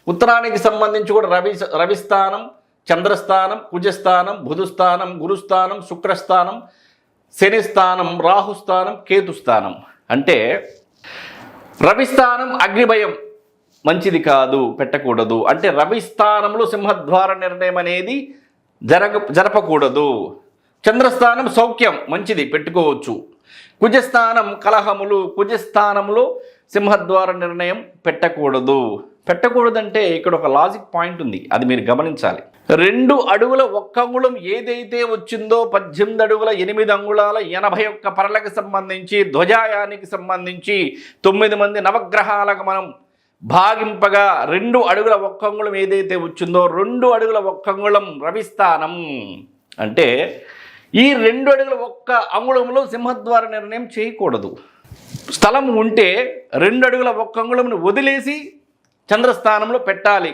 ఉత్తరానికి సంబంధించి కూడా రవిస్థానం, చంద్రస్థానం, కుజస్థానం, బుధస్థానం, గురుస్థానం, శుక్రస్థానం, శనిస్థానం, రాహుస్థానం, కేతుస్థానం. అంటే రవిస్థానం అగ్నిభయం మంచిది కాదు, పెట్టకూడదు. అంటే రవిస్థానంలో సింహద్వార నిర్ణయం అనేది జరపకూడదు. చంద్రస్థానం సౌఖ్యం మంచిది, పెట్టుకోవచ్చు. కుజస్థానం కలహములు, కుజస్థానంలో సింహద్వార నిర్ణయం పెట్టకూడదంటే ఇక్కడ ఒక లాజిక్ పాయింట్ ఉంది, అది మీరు గమనించాలి. 2 అడుగుల 1 అంగుళం ఏదైతే వచ్చిందో 18 అడుగుల 8 అంగుళాల 81 పరలకు సంబంధించి ధ్వజాయానికి సంబంధించి 9 మంది నవగ్రహాలకు మనం భాగింపగా 2 అడుగుల 1 అంగుళం ఏదైతే వచ్చిందో 2 అడుగుల 1 అంగుళం రవిస్థానం. అంటే ఈ 2 అడుగుల 1 అంగుళంలో సింహద్వార నిర్ణయం చేయకూడదు. స్థలం ఉంటే 2 అడుగుల 1 అంగుళంను వదిలేసి చంద్రస్థానంలో పెట్టాలి.